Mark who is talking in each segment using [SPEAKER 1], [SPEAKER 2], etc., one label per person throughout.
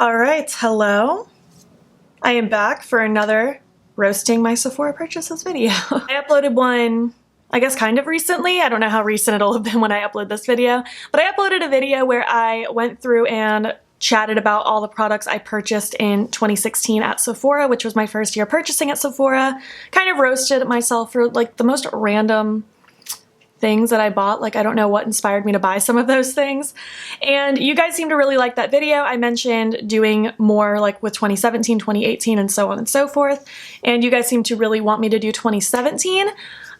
[SPEAKER 1] All right, hello. I am back for another roasting my Sephora purchases video. I uploaded one, I guess kind of recently. I don't know how recent it'll have been when I upload this video, but I uploaded a video where I went through and chatted about all the products I purchased in 2016 at Sephora, which was my first year purchasing at Sephora. Kind of roasted myself for like the most random things that I bought. Like, I don't know what inspired me to buy some of those things. And you guys seem to really like that video. I mentioned doing more like with 2017, 2018, and so on and so forth. And you guys seem to really want me to do 2017.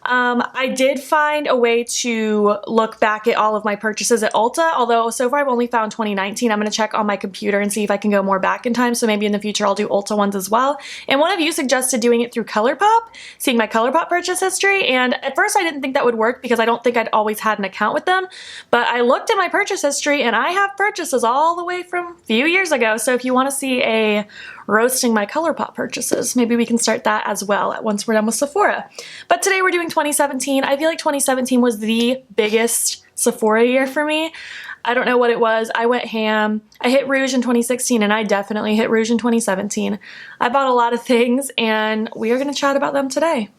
[SPEAKER 1] I did find a way to look back at all of my purchases at Ulta, although so far I've only found 2019. I'm going to check on my computer and see if I can go more back in time, so maybe in the future I'll do Ulta ones as well. And one of you suggested doing it through Colourpop, seeing my Colourpop purchase history, and at first I didn't think that would work because I don't think I'd always had an account with them, but I looked at my purchase history and I have purchases all the way from a few years ago, so if you want to see a roasting my Colourpop purchases, maybe we can start that as well once we're done with Sephora. But today we're doing 2017. I feel like 2017 was the biggest Sephora year for me. I don't know what it was. I went ham. I hit Rouge in 2016 and I definitely hit Rouge in 2017. I bought a lot of things and we are going to chat about them today.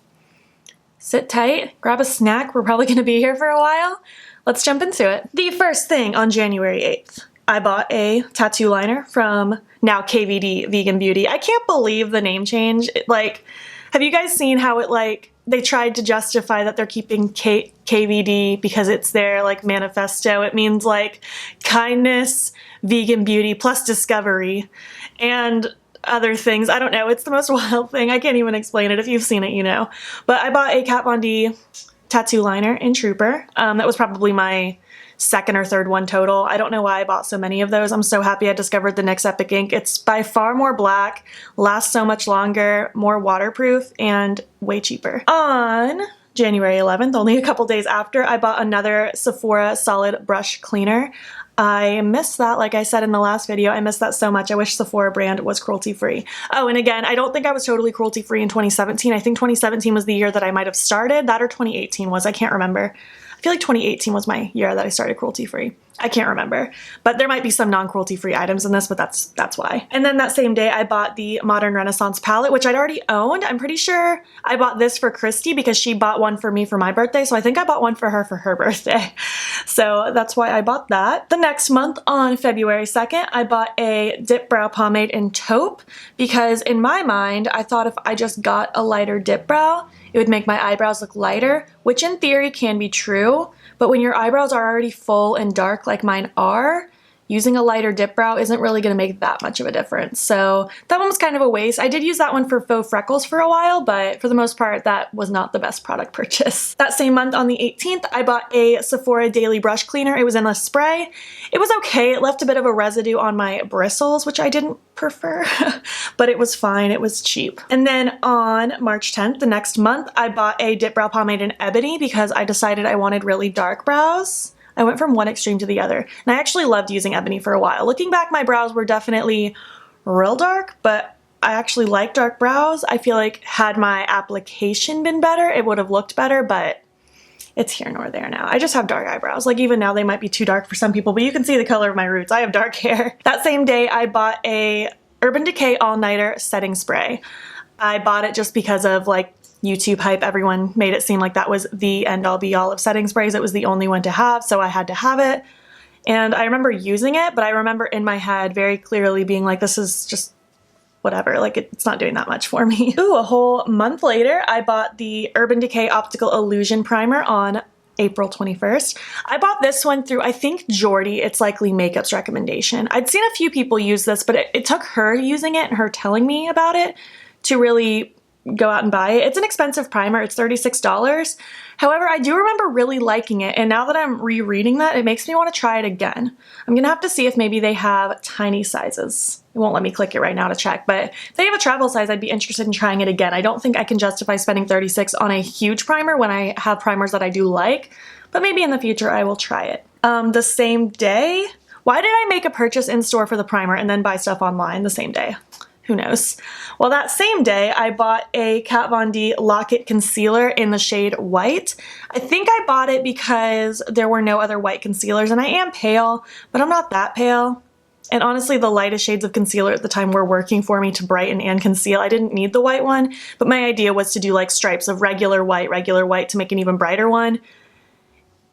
[SPEAKER 1] Sit tight, grab a snack. We're probably going to be here for a while. Let's jump into it. The first thing on January 8th, I bought a tattoo liner from now KVD Vegan Beauty. I can't believe the name change. Have you guys seen how it they tried to justify that they're keeping KVD because it's their manifesto. It means kindness, vegan beauty, plus discovery, and other things. I don't know. It's the most wild thing. I can't even explain it. If you've seen it, you know. But I bought a Kat Von D tattoo liner in Trooper. That was probably my second or third one total. I don't know why I bought so many of those. I'm so happy I discovered the NYX Epic Ink. It's by far more black, lasts so much longer, more waterproof, and way cheaper. On January 11th, only a couple days after, I bought another Sephora Solid Brush Cleaner. I missed that, like I said in the last video. I missed that so much. I wish Sephora brand was cruelty-free. Oh, and again, I don't think I was totally cruelty-free in 2017. I think 2017 was the year that I might have started. That or 2018 was. I can't remember. I feel like 2018 was my year that I started cruelty-free. I can't remember, but there might be some non-cruelty-free items in this, but that's why. And then that same day, I bought the Modern Renaissance palette, which I'd already owned. I'm pretty sure I bought this for Christy because she bought one for me for my birthday, so I think I bought one for her birthday. So that's why I bought that. The next month, on February 2nd, I bought a dip brow pomade in taupe because in my mind, I thought if I just got a lighter dip brow, it would make my eyebrows look lighter, which in theory can be true, but when your eyebrows are already full and dark like mine are, using a lighter dip brow isn't really going to make that much of a difference. So that one was kind of a waste. I did use that one for faux freckles for a while, but for the most part, that was not the best product purchase. That same month on the 18th, I bought a Sephora Daily Brush Cleaner. It was in a spray. It was okay. It left a bit of a residue on my bristles, which I didn't prefer, but it was fine. It was cheap. And then on March 10th, the next month, I bought a dip brow pomade in Ebony because I decided I wanted really dark brows. I went from one extreme to the other, and I actually loved using Ebony for a while. Looking back, my brows were definitely real dark, but I actually like dark brows. I feel like had my application been better, it would have looked better, but it's here nor there now. I just have dark eyebrows. Even now they might be too dark for some people, but you can see the color of my roots. I have dark hair. That same day, I bought a Urban Decay All-Nighter Setting Spray. I bought it just because of YouTube hype. Everyone made it seem like that was the end-all be-all of setting sprays. It was the only one to have, so I had to have it. And I remember using it, but I remember in my head very clearly being like, this is just whatever. It's not doing that much for me. Ooh, a whole month later, I bought the Urban Decay Optical Illusion Primer on April 21st. I bought this one through, I think, Jordy. It's likely Makeup's recommendation. I'd seen a few people use this, but it took her using it and her telling me about it to really go out and buy it. It's an expensive primer. It's $36. However, I do remember really liking it, and now that I'm rereading that, it makes me want to try it again. I'm gonna have to see if maybe they have tiny sizes. It won't let me click it right now to check, but if they have a travel size, I'd be interested in trying it again. I don't think I can justify spending $36 on a huge primer when I have primers that I do like, but maybe in the future I will try it. The same day, why did I make a purchase in store for the primer and then buy stuff online the same day? Who knows? Well, that same day, I bought a Kat Von D Lock-It Concealer in the shade White. I think I bought it because there were no other white concealers, and I am pale, but I'm not that pale. And honestly, the lightest shades of concealer at the time were working for me to brighten and conceal. I didn't need the white one, but my idea was to do like stripes of regular white to make an even brighter one.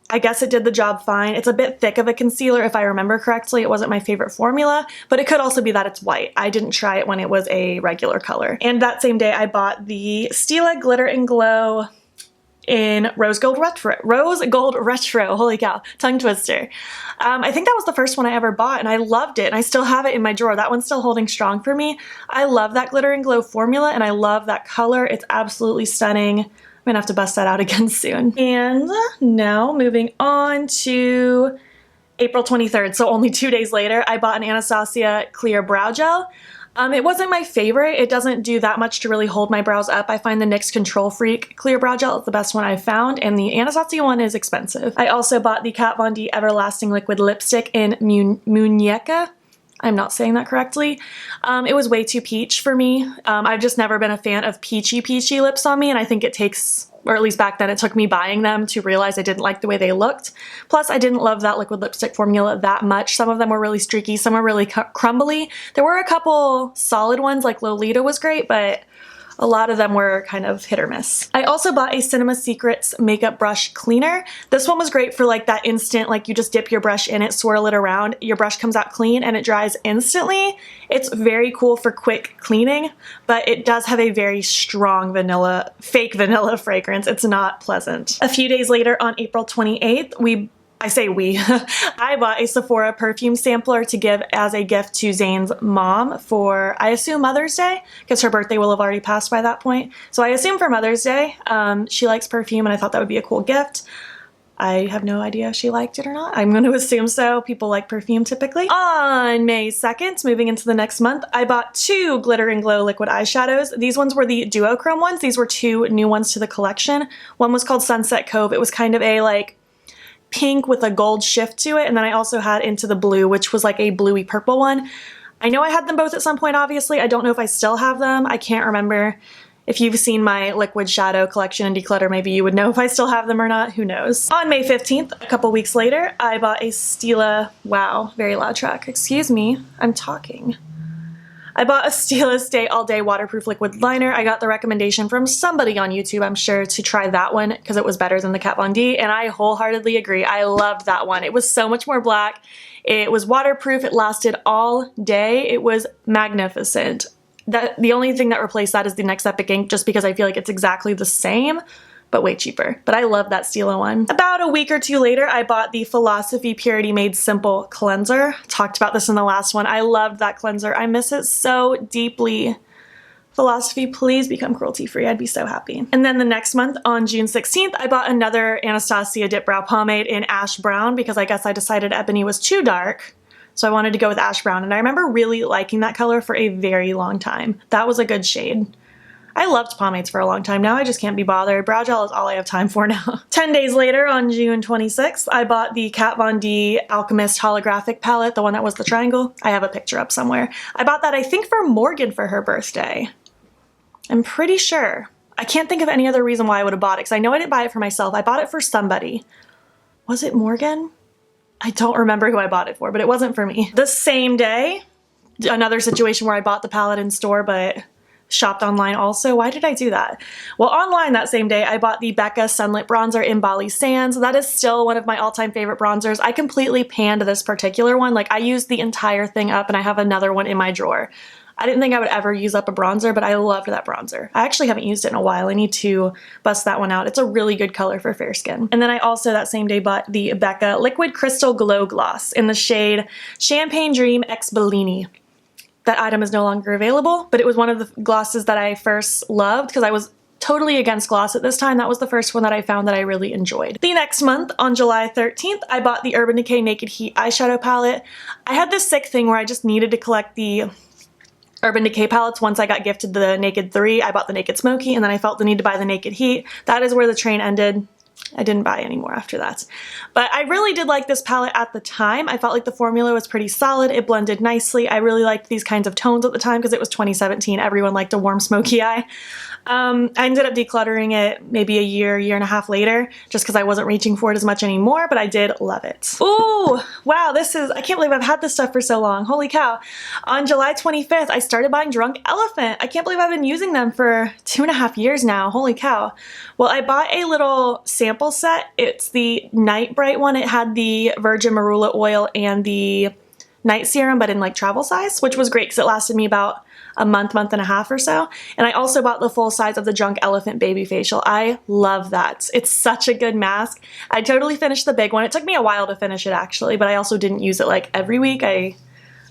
[SPEAKER 1] I guess it did the job fine. It's a bit thick of a concealer if I remember correctly. It wasn't my favorite formula, but it could also be that it's white. I didn't try it when it was a regular color. And that same day I bought the Stila Glitter and Glow in Rose Gold Retro, holy cow, tongue twister. I think that was the first one I ever bought and I loved it and I still have it in my drawer. That one's still holding strong for me. I love that Glitter and Glow formula and I love that color. It's absolutely stunning. I'm gonna have to bust that out again soon. And now moving on to April 23rd, so only 2 days later, I bought an Anastasia Clear Brow Gel. It wasn't my favorite. It doesn't do that much to really hold my brows up. I find the NYX Control Freak Clear Brow Gel is the best one I've found, and the Anastasia one is expensive. I also bought the Kat Von D Everlasting Liquid Lipstick in Muñeca. I'm not saying that correctly. It was way too peach for me. I've just never been a fan of peachy lips on me, and I think it takes, or at least back then, it took me buying them to realize I didn't like the way they looked. Plus, I didn't love that liquid lipstick formula that much. Some of them were really streaky, some were really crumbly. There were a couple solid ones, like Lolita was great, but a lot of them were kind of hit or miss. I also bought a Cinema Secrets makeup brush cleaner. This one was great for like that instant, like you just dip your brush in it, swirl it around, your brush comes out clean and it dries instantly. It's very cool for quick cleaning, but it does have a very strong fake vanilla fragrance. It's not pleasant. A few days later on April 28th, I bought a Sephora perfume sampler to give as a gift to Zane's mom for, I assume, Mother's Day, because her birthday will have already passed by that point. So I assume for Mother's Day. She likes perfume and I thought that would be a cool gift. I have no idea if she liked it or not. I'm going to assume so. People like perfume typically. On May 2nd, moving into the next month, I bought 2 Glitter and Glow liquid eyeshadows. These ones were the duochrome ones. These were 2 new ones to the collection. One was called Sunset Cove. It was kind of a like pink with a gold shift to it, and then I also had Into the Blue, which was like a bluey purple one. I know I had them both at some point, obviously. I don't know if I still have them. I can't remember. If you've seen my liquid shadow collection in Declutter, maybe you would know if I still have them or not. Who knows? On May 15th, a couple weeks later, I bought a Stila, wow, very loud track. Excuse me, I'm talking. I bought a Stila Stay All Day Waterproof Liquid Liner. I got the recommendation from somebody on YouTube, I'm sure, to try that one because it was better than the Kat Von D, and I wholeheartedly agree. I loved that one. It was so much more black. It was waterproof. It lasted all day. It was magnificent. The only thing that replaced that is the NYX Epic Ink, just because I feel like it's exactly the same, but way cheaper. But I love that Stila one. About a week or two later, I bought the Philosophy Purity Made Simple Cleanser. Talked about this in the last one. I loved that cleanser. I miss it so deeply. Philosophy, please become cruelty-free. I'd be so happy. And then the next month, on June 16th, I bought another Anastasia Dip Brow Pomade in Ash Brown because I guess I decided Ebony was too dark. So I wanted to go with Ash Brown, and I remember really liking that color for a very long time. That was a good shade. I loved pomades for a long time. Now I just can't be bothered. Brow gel is all I have time for now. 10 days later, on June 26th, I bought the Kat Von D Alchemist Holographic Palette, the one that was the triangle. I have a picture up somewhere. I bought that, I think, for Morgan for her birthday. I'm pretty sure. I can't think of any other reason why I would have bought it, because I know I didn't buy it for myself. I bought it for somebody. Was it Morgan? I don't remember who I bought it for, but it wasn't for me. The same day, another situation where I bought the palette in store, but shopped online also. Why did I do that? Well, online that same day, I bought the Becca Sunlit Bronzer in Bali Sands. That is still one of my all-time favorite bronzers. I completely panned this particular one. Like, I used the entire thing up and I have another one in my drawer. I didn't think I would ever use up a bronzer, but I loved that bronzer. I actually haven't used it in a while. I need to bust that one out. It's a really good color for fair skin. And then I also that same day bought the Becca Liquid Crystal Glow Gloss in the shade Champagne Dream X Bellini. That item is no longer available, but it was one of the glosses that I first loved because I was totally against gloss at this time. That was the first one that I found that I really enjoyed. The next month, on July 13th, I bought the Urban Decay Naked Heat eyeshadow palette. I had this sick thing where I just needed to collect the Urban Decay palettes. Once I got gifted the Naked 3, I bought the Naked Smoky, and then I felt the need to buy the Naked Heat. That is where the train ended. I didn't buy any more after that. But I really did like this palette at the time. I felt like the formula was pretty solid. It blended nicely. I really liked these kinds of tones at the time because it was 2017. Everyone liked a warm smoky eye. I ended up decluttering it maybe a year and a half later just because I wasn't reaching for it as much anymore, but I did love it. Ooh, wow, I can't believe I've had this stuff for so long. Holy cow. On July 25th, I started buying Drunk Elephant. I can't believe I've been using them for 2.5 years now. Holy cow. Well, I bought a little sample set. It's the Night Bright one. It had the virgin marula oil and the night serum, but in like travel size, which was great because it lasted me about a month and a half or so. And I also bought the full size of the Drunk Elephant Baby Facial. I love that. It's such a good mask. I totally finished the big one. It took me a while to finish it actually, but I also didn't use it like every week. I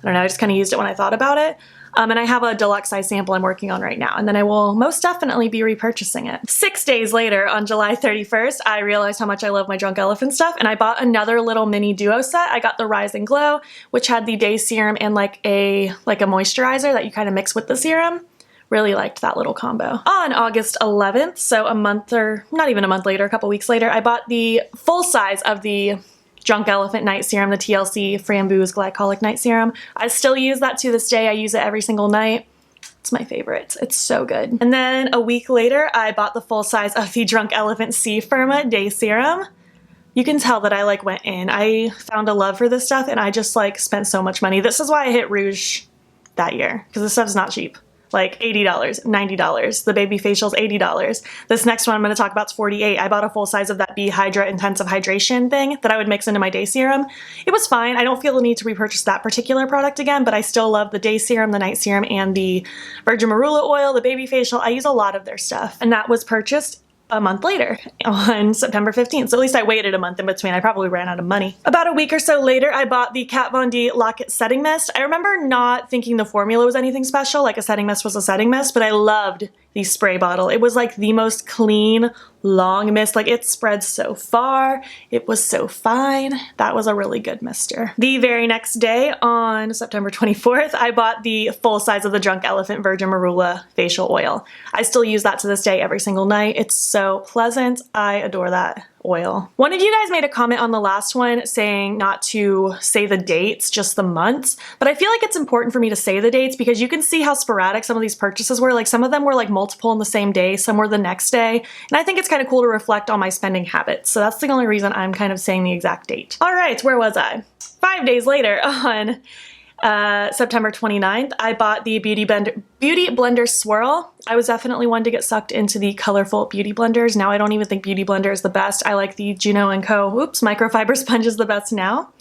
[SPEAKER 1] don't know, I just kind of used it when I thought about it. And I have a deluxe size sample I'm working on right now, and then I will most definitely be repurchasing it. 6 days later, on July 31st, I realized how much I love my Drunk Elephant stuff, and I bought another little mini duo set. I got the Rise and Glow, which had the day serum and like a moisturizer that you kind of mix with the serum. Really liked that little combo. On August 11th, so a month or not even a month later, a couple weeks later, I bought the full size of the Drunk Elephant Night Serum, the TLC Framboos Glycolic Night Serum. I still use that to this day. I use it every single night. It's my favorite. It's so good. And then a week later, I bought the full size of the Drunk Elephant C Firma Day Serum. You can tell that I like went in. I found a love for this stuff and I just like spent so much money. This is why I hit Rouge that year, because this stuff's not cheap. Like $80, $90. The baby facial's $80. This next one I'm going to talk about is $48. I bought a full size of that Be Hydra Intensive Hydration thing that I would mix into my day serum. It was fine. I don't feel the need to repurchase that particular product again, but I still love the day serum, the night serum, and the virgin marula oil, the baby facial. I use a lot of their stuff. And that was purchased a month later on September 15th. So at least I waited a month in between. I probably ran out of money. About a week or so later, I bought the Kat Von D Lock-It Setting Mist. I remember not thinking the formula was anything special, like a setting mist was a setting mist, but I loved the spray bottle. It was like the most clean, long mist. Like it spread so far. It was so fine. That was a really good mister. The very next day on September 24th, I bought the full size of the Drunk Elephant Virgin Marula Facial Oil. I still use that to this day every single night. It's so pleasant. I adore that oil. One of you guys made a comment on the last one saying not to say the dates, just the months, but I feel like it's important for me to say the dates because you can see how sporadic some of these purchases were. Like some of them were like multiple in the same day, some were the next day, and I think it's kind of cool to reflect on my spending habits. So that's the only reason I'm kind of saying the exact date. All right, where was I? 5 days later on September 29th, I bought the Beauty Blender Swirl. I was definitely one to get sucked into the colorful beauty blenders. Now I don't even think Beauty Blender is the best. I like the Juno & Co. Microfiber sponge is the best now.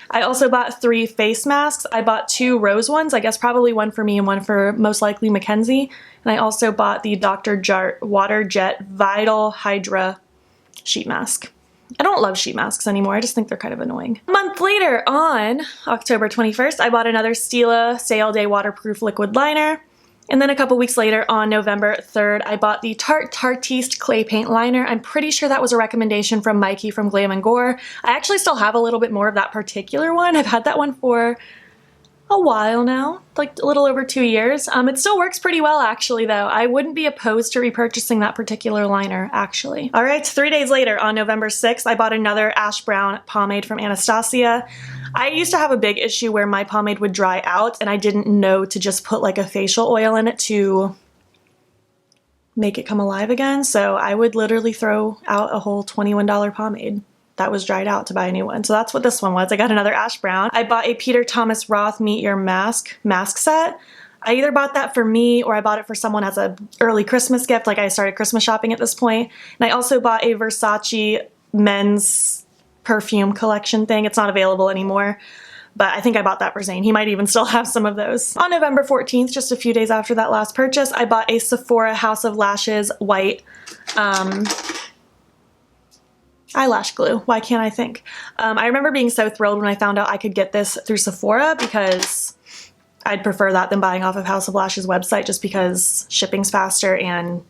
[SPEAKER 1] I also bought 3 face masks. I bought 2 rose ones, I guess probably one for me and one for most likely Mackenzie. And I also bought the Dr. Jart Water Jet Vital Hydra sheet mask. I don't love sheet masks anymore. I just think they're kind of annoying. A month later, on October 21st, I bought another Stila Stay All Day Waterproof Liquid Liner. And then a couple weeks later, on November 3rd, I bought the Tarte Tartiste Clay Paint Liner. I'm pretty sure that was a recommendation from Mikey from Glam & Gore. I actually still have a little bit more of that particular one. I've had that one for a while now, like a little over 2 years. It still works pretty well actually though. I wouldn't be opposed to repurchasing that particular liner actually. All right, 3 days later on November 6th, I bought another Ash Brown pomade from Anastasia. I used to have a big issue where my pomade would dry out and I didn't know to just put like a facial oil in it to make it come alive again. So I would literally throw out a whole $21 pomade that was dried out to buy a new one. So that's what this one was. I got another Ash Brown. I bought a Peter Thomas Roth Meet Your Mask set. I either bought that for me or I bought it for someone as an early Christmas gift. Like I started Christmas shopping at this point. And I also bought a Versace men's perfume collection thing. It's not available anymore, but I think I bought that for Zane. He might even still have some of those. On November 14th, just a few days after that last purchase, I bought a Sephora House of Lashes white eyelash glue. Why can't I think? I remember being so thrilled when I found out I could get this through Sephora because I'd prefer that than buying off of House of Lashes website just because shipping's faster and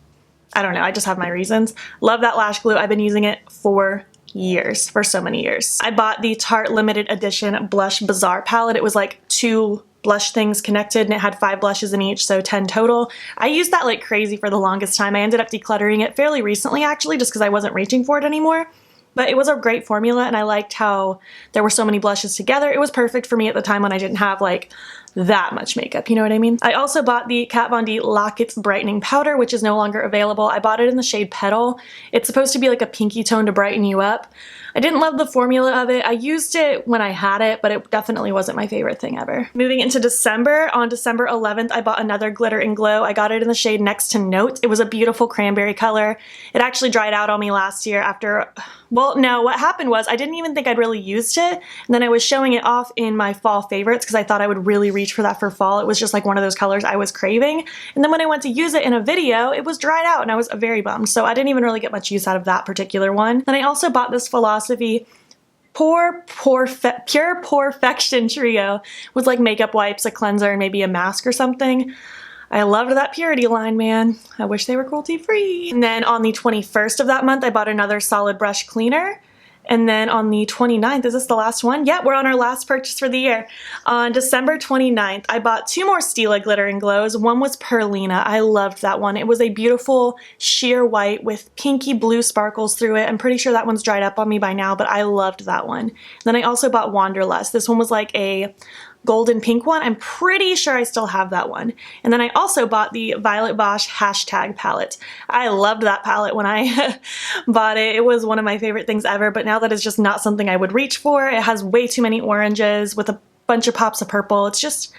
[SPEAKER 1] I don't know, I just have my reasons. Love that lash glue. I've been using it for years, for so many years. I bought the Tarte limited edition Blush Bazaar palette. It was like 2 blush things connected, and it had 5 blushes in each, so 10 total. I used that like crazy for the longest time. I ended up decluttering it fairly recently actually, just because I wasn't reaching for it anymore. But it was a great formula, and I liked how there were so many blushes together. It was perfect for me at the time when I didn't have like that much makeup, you know what I mean? I also bought the Kat Von D Lock It's Brightening Powder, which is no longer available. I bought it in the shade Petal. It's supposed to be like a pinky tone to brighten you up. I didn't love the formula of it. I used it when I had it, but it definitely wasn't my favorite thing ever. Moving into December, on December 11th, I bought another Glitter and Glow. I got it in the shade Next to Note. It was a beautiful cranberry color. It actually dried out on me last year after, well, no, what happened was I didn't even think I'd really used it, and then I was showing it off in my fall favorites because I thought I would really reach for that for fall. It was just like one of those colors I was craving, and then when I went to use it in a video, it was dried out and I was very bummed, so I didn't even really get much use out of that particular one. Then I also bought this Philosophy Pure Perfection Trio with like makeup wipes, a cleanser, and maybe a mask or something. I loved that purity line, man. I wish they were cruelty free. And then on the 21st of that month, I bought another solid brush cleaner. And then on the 29th, is this the last one? Yeah, we're on our last purchase for the year. On December 29th, I bought 2 more Stila Glitter and Glows. One was Perlina. I loved that one. It was a beautiful sheer white with pinky blue sparkles through it. I'm pretty sure that one's dried up on me by now, but I loved that one. Then I also bought Wanderlust. This one was like a golden pink one. I'm pretty sure I still have that one. And then I also bought the Violet Bosch Hashtag palette. I loved that palette when I bought it. It was one of my favorite things ever, but now that is just not something I would reach for. It has way too many oranges with a bunch of pops of purple. It's just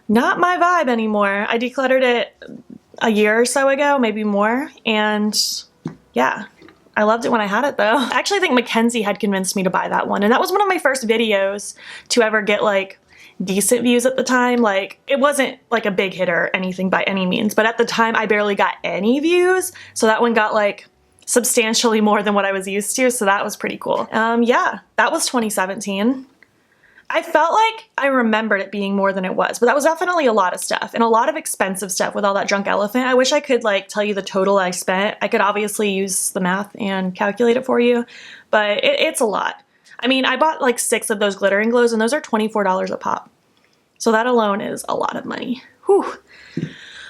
[SPEAKER 1] not my vibe anymore. I decluttered it a year or so ago, maybe more, and yeah. I loved it when I had it though. I actually think Mackenzie had convinced me to buy that one, and that was one of my first videos to ever get like decent views at the time. Like, it wasn't like a big hit or anything by any means, but at the time I barely got any views, so that one got like substantially more than what I was used to, so that was pretty cool. Yeah, that was 2017. I felt like I remembered it being more than it was, but that was definitely a lot of stuff, and a lot of expensive stuff with all that Drunk Elephant. I wish I could like tell you the total I spent. I could obviously use the math and calculate it for you, but it's a lot. I mean, I bought like 6 of those Glitter and Glows, and those are $24 a pop. So that alone is a lot of money. Whew.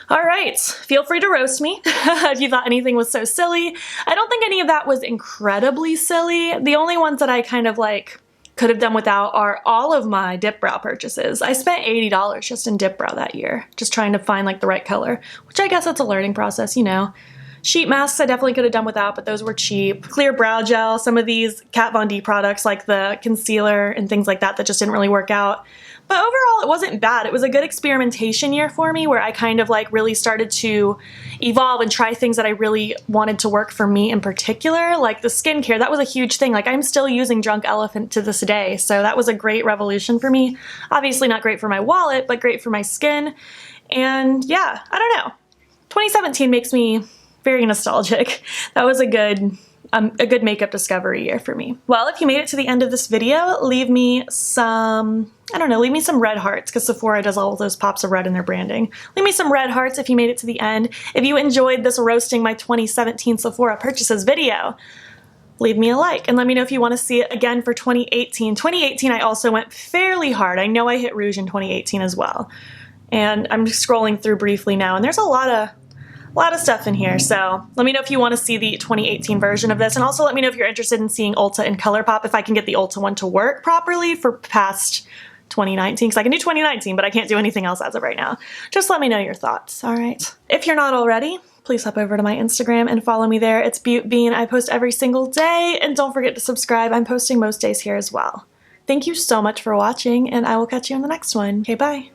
[SPEAKER 1] All right, feel free to roast me if you thought anything was so silly. I don't think any of that was incredibly silly. The only ones that I kind of like could have done without are all of my dip brow purchases. I spent $80 just in dip brow that year, just trying to find like the right color, which I guess that's a learning process, you know. Sheet masks I definitely could have done without, but those were cheap. Clear brow gel, some of these Kat Von D products like the concealer and things like that just didn't really work out. But overall, it wasn't bad. It was a good experimentation year for me where I kind of like really started to evolve and try things that I really wanted to work for me in particular. Like the skincare, that was a huge thing. Like I'm still using Drunk Elephant to this day, so that was a great revolution for me. Obviously not great for my wallet, but great for my skin. And yeah, I don't know. 2017 makes me very nostalgic. That was a good makeup discovery year for me. Well, if you made it to the end of this video, leave me some, I don't know, leave me some red hearts, because Sephora does all of those pops of red in their branding. Leave me some red hearts if you made it to the end. If you enjoyed this roasting my 2017 Sephora purchases video, leave me a like and let me know if you want to see it again for 2018. 2018 I also went fairly hard. I know I hit rouge in 2018 as well. And I'm just scrolling through briefly now, and there's a lot of stuff in here, so let me know if you want to see the 2018 version of this, and also let me know if you're interested in seeing Ulta and Colourpop, if I can get the Ulta one to work properly for past 2019, because I can do 2019, but I can't do anything else as of right now. Just let me know your thoughts, alright? If you're not already, please hop over to my Instagram and follow me there. It's beautbean. I post every single day, and don't forget to subscribe. I'm posting most days here as well. Thank you so much for watching, and I will catch you in the next one. Okay, bye!